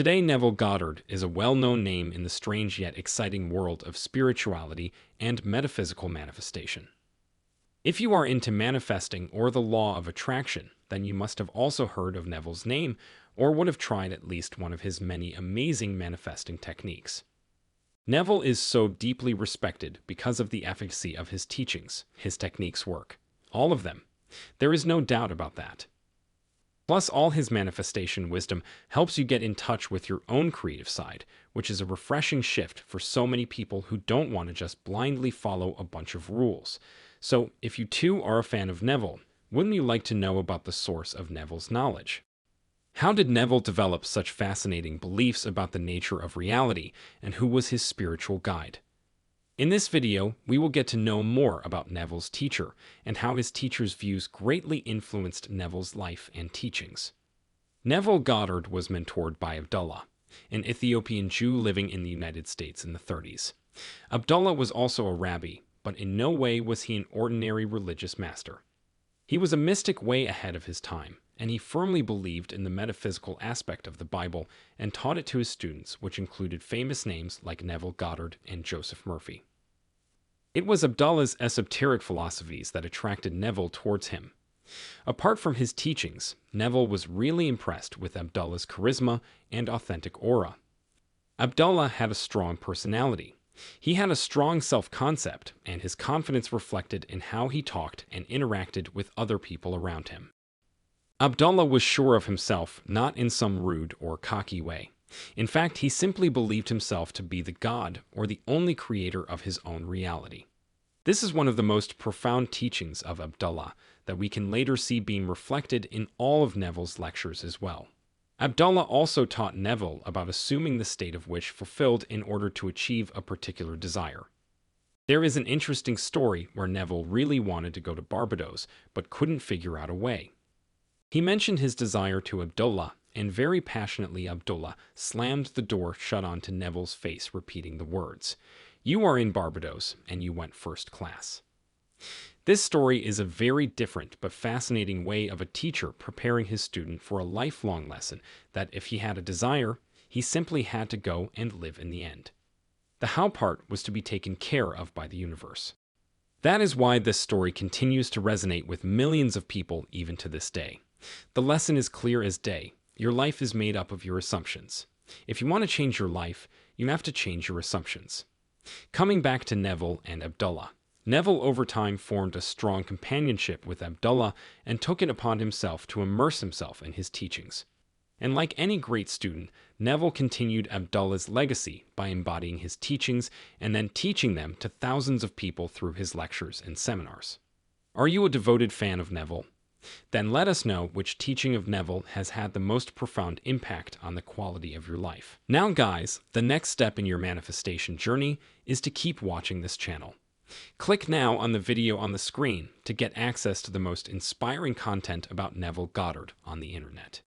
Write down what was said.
Today, Neville Goddard is a well-known name in the strange yet exciting world of spirituality and metaphysical manifestation. If you are into manifesting or the law of attraction, then you must have also heard of Neville's name or would have tried at least one of his many amazing manifesting techniques. Neville is so deeply respected because of the efficacy of his teachings. His techniques work. All of them. There is no doubt about that. Plus, all his manifestation wisdom helps you get in touch with your own creative side, which is a refreshing shift for so many people who don't want to just blindly follow a bunch of rules. So, if you too are a fan of Neville, wouldn't you like to know about the source of Neville's knowledge? How did Neville develop such fascinating beliefs about the nature of reality, and who was his spiritual guide? In this video, we will get to know more about Neville's teacher and how his teacher's views greatly influenced Neville's life and teachings. Neville Goddard was mentored by Abdullah, an Ethiopian Jew living in the United States in the 30s. Abdullah was also a rabbi, but in no way was he an ordinary religious master. He was a mystic way ahead of his time, and he firmly believed in the metaphysical aspect of the Bible and taught it to his students, which included famous names like Neville Goddard and Joseph Murphy. It was Abdullah's esoteric philosophies that attracted Neville towards him. Apart from his teachings, Neville was really impressed with Abdullah's charisma and authentic aura. Abdullah had a strong personality. He had a strong self-concept, and his confidence reflected in how he talked and interacted with other people around him. Abdullah was sure of himself, not in some rude or cocky way. In fact, he simply believed himself to be the God or the only creator of his own reality. This is one of the most profound teachings of Abdullah that we can later see being reflected in all of Neville's lectures as well. Abdullah also taught Neville about assuming the state of wish fulfilled in order to achieve a particular desire. There is an interesting story where Neville really wanted to go to Barbados but couldn't figure out a way. He mentioned his desire to Abdullah, and very passionately Abdullah slammed the door shut onto Neville's face, repeating the words, "You are in Barbados, and you went first class." This story is a very different but fascinating way of a teacher preparing his student for a lifelong lesson that if he had a desire, he simply had to go and live in the end. The how part was to be taken care of by the universe. That is why this story continues to resonate with millions of people even to this day. The lesson is clear as day. Your life is made up of your assumptions. If you want to change your life, you have to change your assumptions. Coming back to Neville and Abdullah. Neville over time formed a strong companionship with Abdullah and took it upon himself to immerse himself in his teachings. And like any great student, Neville continued Abdullah's legacy by embodying his teachings and then teaching them to thousands of people through his lectures and seminars. Are you a devoted fan of Neville? Then let us know which teaching of Neville has had the most profound impact on the quality of your life. Now guys, the next step in your manifestation journey is to keep watching this channel. Click now on the video on the screen to get access to the most inspiring content about Neville Goddard on the internet.